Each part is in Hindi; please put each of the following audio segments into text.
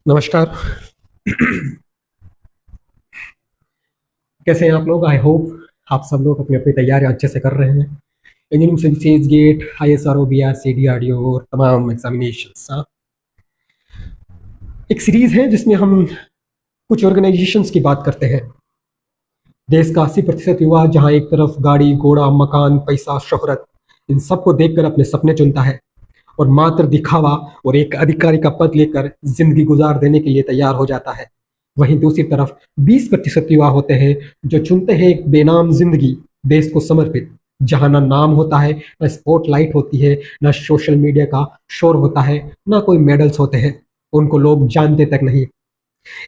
नमस्कार। कैसे हैं आप लोग? आई होप आप सब लोग अपनी अपनी तैयारियां अच्छे से कर रहे हैं। Engineering services, GATE, ISRO, BRC, DRDO और तमाम एग्जामिनेशन। एक सीरीज है जिसमें हम कुछ ऑर्गेनाइजेशंस की बात करते हैं। देश का 80% युवा जहां एक तरफ गाड़ी घोड़ा मकान पैसा शोहरत इन सबको देखकर अपने सपने चुनता है और मात्र दिखावा और एक अधिकारी का पद लेकर जिंदगी गुजार देने के लिए तैयार हो जाता है, वहीं दूसरी तरफ 20% युवा होते हैं जो चुनते हैं एक बेनाम जिंदगी, देश को समर्पित, जहां ना नाम होता है, ना स्पॉटलाइट होती है, ना सोशल मीडिया का शोर होता है, ना कोई मेडल्स होते हैं, उनको लोग जानते तक नहीं।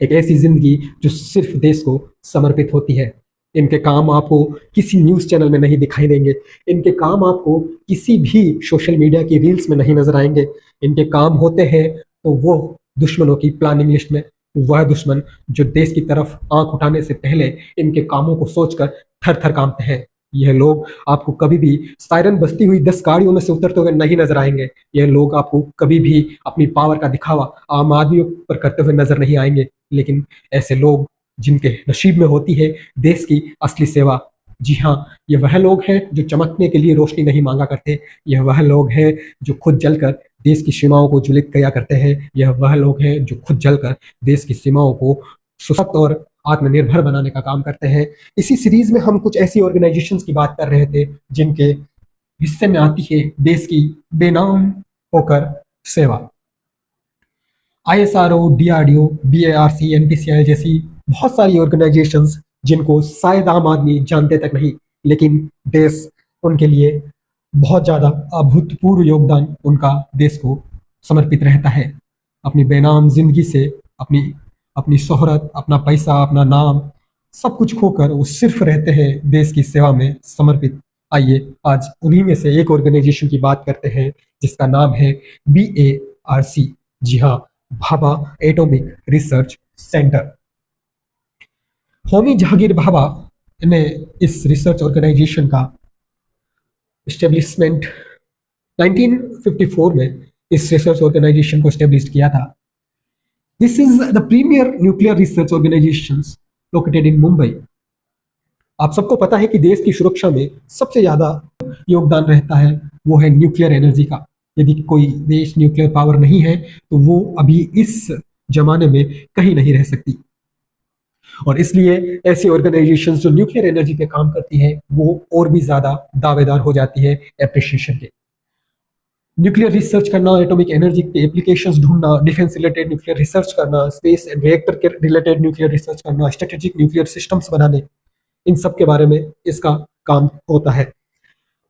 एक ऐसी जिंदगी जो सिर्फ देश को समर्पित होती है। इनके काम आपको किसी न्यूज चैनल में नहीं दिखाई देंगे। इनके काम आपको किसी भी सोशल मीडिया की रील्स में नहीं नजर आएंगे। इनके काम होते हैं तो वो दुश्मनों की प्लानिंग लिस्ट में, वह दुश्मन जो देश की तरफ आंख उठाने से पहले इनके कामों को सोचकर थर थर कांपते हैं। यह लोग आपको कभी भी सायरन बजती हुई 10 गाड़ियों में से उतरते हुए नहीं नजर आएंगे। यह लोग आपको कभी भी अपनी पावर का दिखावा आम आदमियों पर करते हुए नजर नहीं आएंगे। लेकिन ऐसे लोग जिनके नसीब में होती है देश की असली सेवा, जी हाँ, ये वह लोग हैं जो चमकने के लिए रोशनी नहीं मांगा करते। यह वह लोग हैं जो खुद जलकर देश की सीमाओं को ज्वलित किया करते हैं। यह वह लोग हैं जो खुद जलकर देश की सीमाओं को सशक्त और आत्मनिर्भर बनाने का काम करते हैं। इसी सीरीज में हम कुछ ऐसी ऑर्गेनाइजेशंस की बात कर रहे थे जिनके हिस्से में आती है देश की बेनाम होकर सेवा। ISRO, DRDO, BARC, NPCL जैसी बहुत सारी ऑर्गेनाइजेशंस जिनको शायद आम आदमी जानते तक नहीं, लेकिन देश उनके लिए बहुत ज़्यादा अभूतपूर्व योगदान उनका देश को समर्पित रहता है। अपनी बेनाम जिंदगी से अपनी अपनी शोहरत, अपना पैसा, अपना नाम सब कुछ खोकर वो सिर्फ रहते हैं देश की सेवा में समर्पित। आइए आज उन्हीं में से एक ऑर्गेनाइजेशन की बात करते हैं जिसका नाम है BARC। जी हाँ, Bhabha atomic research centre. Homi Jahangir Bhabha ने इस रिसर्च ऑर्गेनाइजेशन का एस्टेब्लिशमेंट 1954 में इस रिसर्च ऑर्गेनाइजेशन को स्टेब्लिश किया था। This is the premier nuclear research organisation located in Mumbai. आप सबको पता है कि देश की सुरक्षा में सबसे ज्यादा योगदान रहता है वो है न्यूक्लियर एनर्जी का। यदि कोई देश न्यूक्लियर पावर नहीं है तो वो अभी इस जमाने में कहीं नहीं रह सकती। और इसलिए ऐसी ऑर्गेनाइजेशंस जो न्यूक्लियर एनर्जी पे काम करती है वो और भी ज्यादा दावेदार हो जाती है एप्रिशिएशन के। न्यूक्लियर रिसर्च करना, एटॉमिक एनर्जी के एप्लीकेशंस ढूंढना, डिफेंस रिलेटेड न्यूक्लियर रिसर्च करना, स्पेस एंड रिएक्टर के रिलेटेड न्यूक्लियर रिसर्च करना, स्ट्रेटेजिक न्यूक्लियर सिस्टम्स बनाने, इन सब के बारे में इसका काम होता है।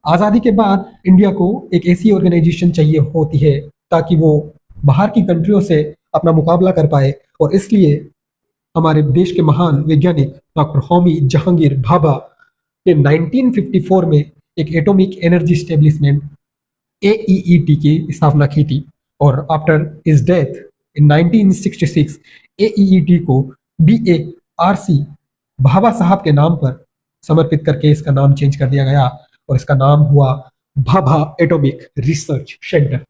आज़ादी के बाद इंडिया को एक ऐसी ऑर्गेनाइजेशन चाहिए होती है ताकि वो बाहर की कंट्रियों से अपना मुकाबला कर पाए, और इसलिए हमारे देश के महान वैज्ञानिक डॉक्टर होमी जहांगीर भाभा ने 1954 में एक एटॉमिक एनर्जी स्टेब्लिशमेंट AEET की स्थापना की थी। और after his death in 1966 AEET को BARC भाभा साहब के नाम पर समर्पित करके इसका नाम चेंज कर दिया गया और इसका नाम हुआ Bhabha atomic research centre,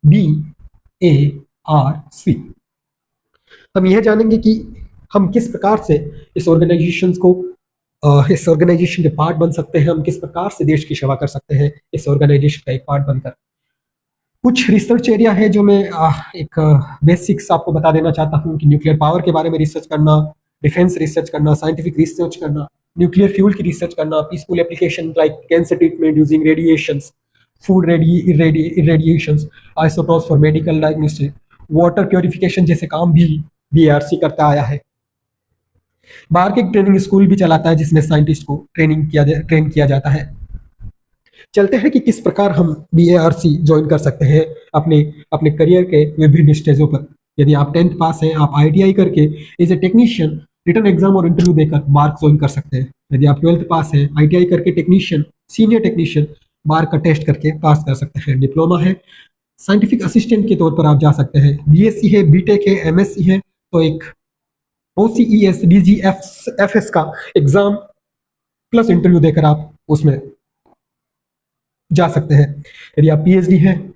BARC। हम यह जानेंगे कि हम किस प्रकार से इस ऑर्गेनाइजेशन के पार्ट बन सकते हैं, हम किस प्रकार से देश की सेवा कर सकते हैं इस ऑर्गेनाइजेशन का एक पार्ट बनकर। कुछ रिसर्च एरिया है जो मैं एक बेसिक्स आपको बता देना चाहता हूँ कि न्यूक्लियर पावर के बारे में रिसर्च करना, डिफेंस रिसर्च करना, साइंटिफिक रिसर्च करना, न्यूक्लियर फ्यूल की रिसर्च करना, peaceful application like cancer treatment using radiations, food radiations, isotopes for medical diagnostic, water purification जैसे काम भी BARC करता आया है। बाहर के ट्रेनिंग स्कूल भी चलाता है जिसमें साइंटिस्ट को ट्रेन किया जाता है। चलते हैं कि किस प्रकार हम BARC ज्वाइन कर सकते हैं अपने अपने करियर के विभिन्न स्टेजों पर। यदि आप 10th पास हैं, आप ITI करके as a technician written exam और इंटरव्यू देकर बार ज्वाइन कर सकते हैं। यदि आप 12th पास हैं, ITI करके टेक्नीशियन, सीनियर टेक्नीशियन बार का टेस्ट करके पास कर सकते हैं। डिप्लोमा है, साइंटिफिक असिस्टेंट के तौर पर आप जा सकते हैं। BSc है, BTech है, MSc है तो एक OCES DGFS का एग्जाम प्लस इंटरव्यू देकर आप उसमें जा सकते हैं। यदि आप PhD हैं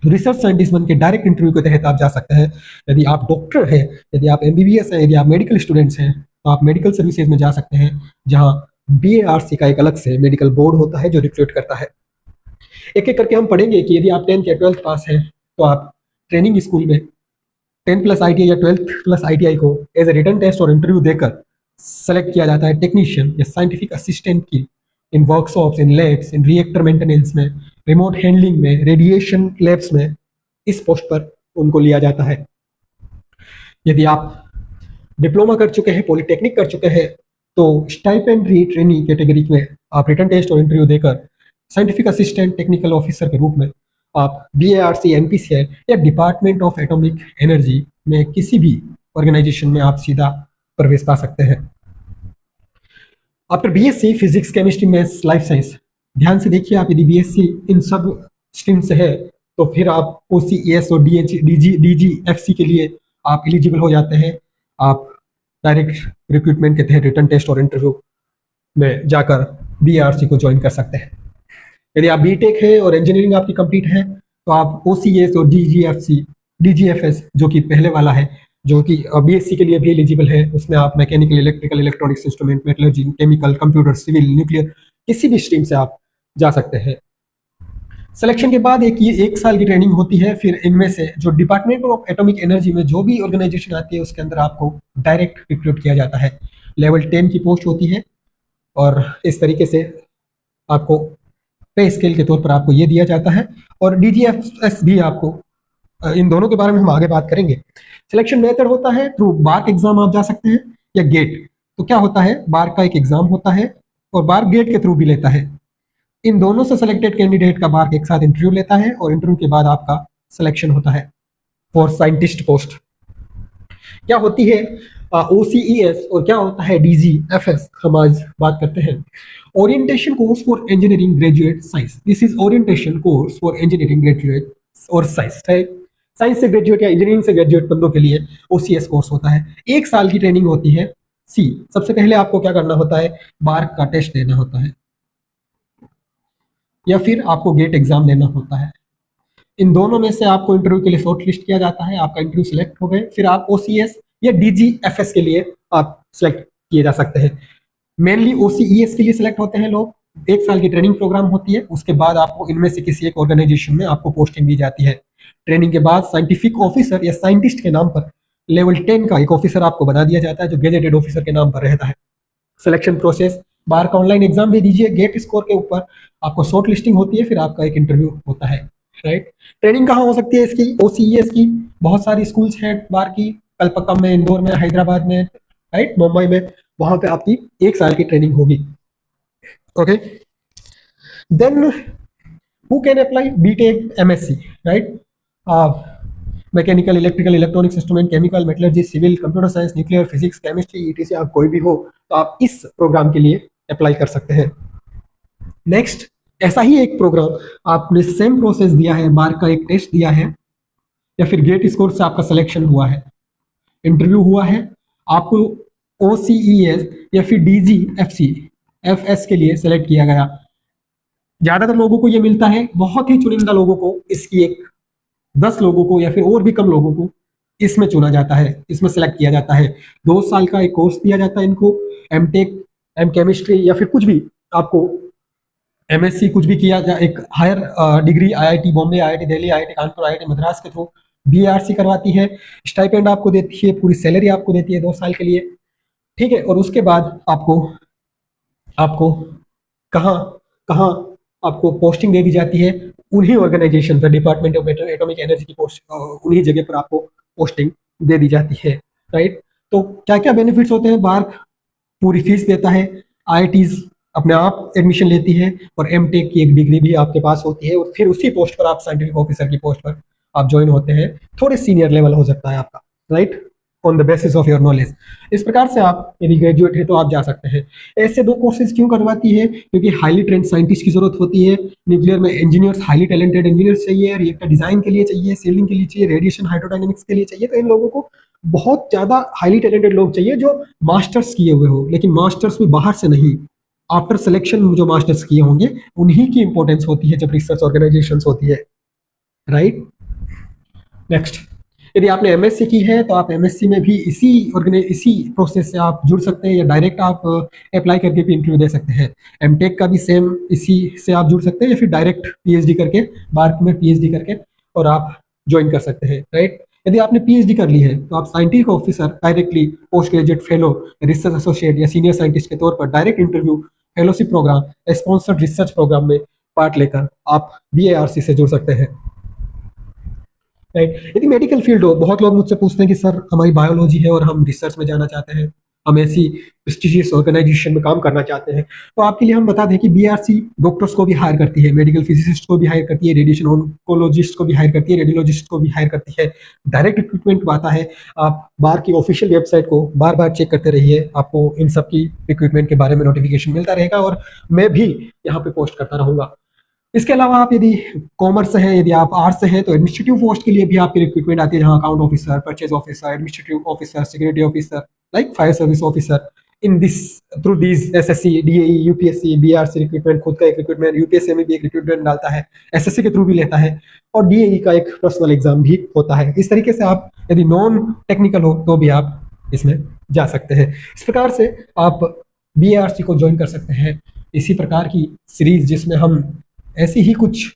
रिसर्च साइंटिस्ट बन के डायरेक्ट इंटरव्यू के तहत आप जा सकते हैं। यदि आप डॉक्टर हैं, यदि आप एमबीबीएस हैं, यदि आप मेडिकल स्टूडेंट्स हैं, तो आप मेडिकल सर्विसेज में जा सकते हैं, जहां बीएआरसी का एक अलग से मेडिकल बोर्ड होता है जो रिक्रूट करता है। एक एक करके हम पढ़ेंगे कि यदि आप 10th या 12th पास हैं तो आप ट्रेनिंग स्कूल में 10 प्लस आईटीआई या 12 प्लस आईटीआई को एज ए रिटन टेस्ट और इंटरव्यू देकर सेलेक्ट किया जाता है टेक्नीशियन या साइंटिफिक असिस्टेंट की, इन वर्कशॉप्स, इन लैब्स, इन रिएक्टर मेंटेनेंस में, रिमोट हैंडलिंग में, रेडिएशन लैब्स में। इस पोस्ट पर उनको लिया जाता है। यदि आप डिप्लोमा कर चुके हैं, पॉलिटेक्निक कर चुके हैं, तो स्टाइपेंड ट्रेनी कैटेगरी में आप रिटन टेस्ट और इंटरव्यू देकर साइंटिफिक असिस्टेंट टेक्निकल ऑफिसर के रूप में आप बीएआरसी, एनपीसीआई या डिपार्टमेंट ऑफ एटॉमिक एनर्जी में किसी भी ऑर्गेनाइजेशन में आप सीधा प्रवेश पा सकते हैं। After BSc physics, chemistry, maths, life science, ध्यान से देखिए, आप यदि बीएससी इन सब स्ट्रीम से है तो फिर आप ओसीईएस और डीजीएफसी के लिए आप एलिजिबल हो जाते हैं। आप डायरेक्ट रिक्रूटमेंट के तहत रिटन टेस्ट और इंटरव्यू में जाकर बीआरसी को ज्वाइन कर सकते हैं। यदि आप बीटेक है और इंजीनियरिंग आपकी कंप्लीट है तो आप ओसीएस और डीजीएफएस जो कि पहले वाला है, जो कि बीएससी के लिए भी एलिजिबल है, उसमें आप mechanical, electrical, electronics, instrument, metallurgy, chemical, computer, civil, nuclear, किसी भी स्ट्रीम से आप जा सकते हैं। सिलेक्शन के बाद एक साल की ट्रेनिंग होती है। फिर इनमें से जो डिपार्टमेंट ऑफ एटॉमिक एनर्जी में जो भी ऑर्गेनाइजेशन आती है उसके अंदर आपको डायरेक्ट रिक्रूट किया जाता है। लेवल 10 की पोस्ट होती है और इस तरीके से आपको पे स्केल के तौर पर आपको ये दिया जाता है। और डीजीएफएस भी आपको, इन दोनों के बारे में हम आगे बात करेंगे। सिलेक्शन मेथड होता है थ्रू बार्क एग्जाम आप जा सकते हैं या गेट। तो क्या होता है, बार्क का एक एग्जाम होता है और बार्क गेट के थ्रू भी लेता है। इन दोनों से सिलेक्टेड कैंडिडेट का बार्क एक साथ इंटरव्यू लेता है और इंटरव्यू के बाद आपका सिलेक्शन होता है फॉर साइंटिस्ट पोस्ट। क्या होती है ओसीईएस और क्या होता है डीजीएफएस, हम आज बात करते हैं। Orientation course for engineering graduate science, this is orientation course for engineering graduate और साइंस है। साइंस से ग्रेजुएट या इंजीनियरिंग से ग्रेजुएट बंदों के लिए ओसीएस कोर्स होता है। एक साल की ट्रेनिंग होती है। सी, सबसे पहले आपको क्या करना होता है, बार्क का टेस्ट देना होता है या फिर आपको गेट एग्जाम देना होता है। इन दोनों में से आपको इंटरव्यू के लिए शॉर्ट लिस्ट किया जाता है। आपका इंटरव्यू सिलेक्ट हो गए, फिर आप ओसीएस या डीजीएफएस के लिए आप सिलेक्ट किए जा सकते हैं। मेनली ओसीईएस के लिए सिलेक्ट होते हैं लोग। एक साल की ट्रेनिंग प्रोग्राम होती है, उसके बाद आपको इनमें से किसी एक ऑर्गेनाइजेशन में आपको पोस्टिंग दी जाती है। ट्रेनिंग के बाद साइंटिफिक ऑफिसर या साइंटिस्ट के नाम पर लेवल 10 का एक ऑफिसर आपको बना दिया जाता है जो गेजेटेड ऑफिसर के नाम पर रहता है। सिलेक्शन प्रोसेस, बार का ऑनलाइन एग्जाम दे दीजिए, गेट स्कोर के ऊपर आपको शॉर्ट लिस्टिंग होती है, फिर आपका एक इंटरव्यू होता है। राइट, ट्रेनिंग कहाँ हो सकती है इसकी, ओसीईएस की बहुत सारी स्कूल्स हैं बार की, कलपक्कम में, इंदौर में, हैदराबाद में, राइट, मुंबई में, वहां पे आपकी एक साल की ट्रेनिंग होगी। Okay, then who can apply BTech, MSc, right, mechanical, electrical, electronics, instrument, chemical, metallurgy, civil, computer science, nuclear, physics, chemistry, etc, आप कोई भी हो तो आप इस प्रोग्राम के लिए अप्लाई कर सकते हैं। नेक्स्ट, ऐसा ही एक प्रोग्राम आपने सेम प्रोसेस दिया है, बार का एक टेस्ट दिया है या फिर गेट स्कोर से आपका सिलेक्शन हुआ है, इंटरव्यू हुआ है, आपको ओसीईएस या फिर डीजीएफसी एफएस के लिए सेलेक्ट किया गया। ज्यादातर लोगों को ये मिलता है, बहुत ही चुनिंदा लोगों को इसकी एक 10 लोगों को या फिर और भी कम लोगों को इसमें चुना जाता है, इसमें सेलेक्ट किया जाता है। 2 साल का एक कोर्स दिया जाता है इनको, एमटेक, एम केमिस्ट्री या फिर कुछ भी आपको एमएससी कुछ भी किया जाए, एक higher degree IIT Bombay, IIT Delhi, IIT Kanpur, IIT Madras के थ्रू बीआरसी करवाती है। स्टाइपेंड आपको देती है, पूरी सैलरी आपको देती है 2 साल के लिए, ठीक है। और उसके बाद आपको आपको कहाँ कहाँ आपको पोस्टिंग दे दी जाती है, उन्हीं ऑर्गेनाइजेशन पर, डिपार्टमेंट ऑफ एटॉमिक एनर्जी की पोस्ट, उन्हीं जगह पर आपको पोस्टिंग दे दी जाती है। राइट, तो क्या क्या बेनिफिट्स होते हैं, बार्क पूरी फीस देता है, आईआईटीज अपने आप एडमिशन लेती है और एमटेक की एक डिग्री भी आपके पास होती है, और फिर उसी पोस्ट पर आप साइंटिफिक ऑफिसर की पोस्ट पर आप ज्वाइन होते हैं। थोड़े सीनियर लेवल हो सकता है आपका, right, on the basis of your knowledge. इस प्रकार से आप यदि ग्रेजुएट है तो आप जा सकते हैं। ऐसे 2 कोर्सेज क्यों करवाती है, क्योंकि हाईली ट्रेंड साइंटिस्ट की जरूरत होती है। न्यूक्लियर में इंजीनियर्स, हाईली टैलेंटेड इंजीनियर्स चाहिए, रिएक्टर डिजाइन के लिए चाहिए, सीलिंग के लिए चाहिए, रेडिएशन हाइड्रोडायनेमिक्स के लिए चाहिए। तो इन लोगों को बहुत ज्यादा हाईली टैलेंटेड लोग चाहिए जो मास्टर्स किए हुए हो, लेकिन मास्टर्स भी बाहर से नहीं, आफ्टर सिलेक्शन जो मास्टर्स किए होंगे उन्हीं की इंपॉर्टेंस होती है जब रिसर्च ऑर्गेनाइजेशंस होती है। राइट। नेक्स्ट, यदि आपने एमएससी की है तो आप एमएससी में भी इसी प्रोसेस से आप जुड़ सकते हैं, या डायरेक्ट आप अप्लाई करके भी इंटरव्यू दे सकते हैं। एमटेक का भी सेम इसी से आप जुड़ सकते हैं, या फिर डायरेक्ट पीएचडी करके, बार्क में पीएचडी करके और आप ज्वाइन कर सकते हैं, राइट। यदि आपने पीएचडी कर ली है तो आप scientific officer directly, post graduate fellow, research associate या सीनियर साइंटिस्ट के तौर पर direct interview, fellowship programme, sponsored research programme में पार्ट लेकर आप बीएआरसी से जुड़ सकते हैं, राइट। यदि मेडिकल फील्ड हो, बहुत लोग मुझसे पूछते हैं कि सर हमारी बायोलॉजी है और हम रिसर्च में जाना चाहते हैं, हम ऐसी प्रेस्टिजियस ऑर्गेनाइजेशन में काम करना चाहते हैं, तो आपके लिए हम बता दें कि बीआरसी डॉक्टर्स को भी हायर करती है, मेडिकल फिजिसिस्ट को भी हायर करती है, रेडिएशन ऑन्कोलॉजिस्ट को भी हायर करती है, रेडियोलॉजिस्ट को भी हायर करती है। डायरेक्ट रिक्रूटमेंट आता है। आप बार की ऑफिशियल वेबसाइट को बार बार चेक करते रहिए, आपको इन सब की रिक्रूटमेंट के बारे में नोटिफिकेशन मिलता रहेगा, और मैं भी यहाँ पे पोस्ट करता रहूंगा। इसके अलावा आप यदि कॉमर्स से हैं, यदि आप आर्ट्स से हैं, तो एडमिनिस्ट्रेटिव पोस्ट के लिए भी आपकी रिक्रूटमेंट आती है, जहां account officer, purchase officer, administrative officer, security officer, like fire service officer. In this through this SSC, DAE, UPSC, BRC recruitment, खुद का एक रिक्रूटमेंट, यूपीएससी में भी एक रिक्रूटमेंट डालता है, एसएससी के थ्रू भी लेता है, और डीएई का एक पर्सनल एग्जाम भी होता है। इस तरीके से आप यदि नॉन टेक्निकल हो तो भी आप इसमें जा सकते हैं। इस प्रकार से आप बीआरसी को ज्वाइन कर सकते हैं। इसी प्रकार की सीरीज जिसमें हम ऐसी ही कुछ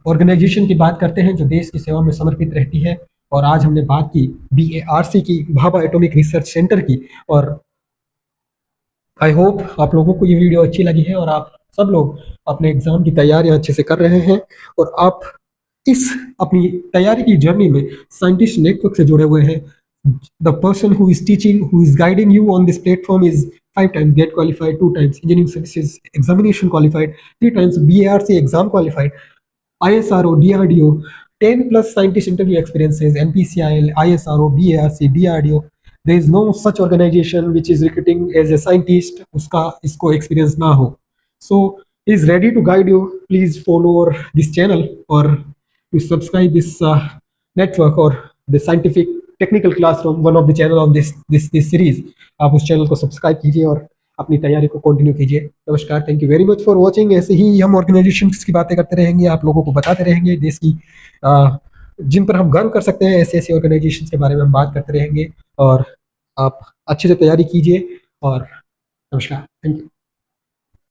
ऑर्गेनाइजेशन की बात करते हैं जो देश की सेवा में समर्पित रहती है, और आज हमने बात की बीएआरसी की, भाभा एटॉमिक रिसर्च सेंटर की। और आई होप आप लोगों को ये वीडियो अच्छी लगी है और आप सब लोग अपने एग्जाम की तैयारियां अच्छे से कर रहे हैं, और आप इस अपनी तैयारी की जर्नी में साइंटिस्ट नेटवर्क से जुड़े हुए हैं। The person who is teaching, who is guiding you on this platform is 5 times GATE qualified, 2 times engineering services examination qualified, 3 times BARC exam qualified, ISRO, DRDO, 10 plus scientist interview experiences, NPCIL, ISRO, BARC, DRDO. There is no such organization which is recruiting as a scientist उसका इसको experience ना हो. So he is ready to guide you. Please follow this channel or you subscribe this network or the scientific technical classroom, one of the channel of this series. आप उस चैनल को सब्सक्राइब कीजिए और अपनी तैयारी को कंटिन्यू कीजिए। नमस्कार, thank you very much for watching. ऐसे ही हम ऑर्गेनाइजेशंस की बातें करते रहेंगे, आप लोगों को बताते रहेंगे देश की जिन पर हम गर्व कर सकते हैं, ऐसे ऐसे ऑर्गेनाइजेशंस के बारे में हम बात करते रहेंगे, और आप अच्छे से तैयारी कीजिए। और नमस्कार, थैंक यू।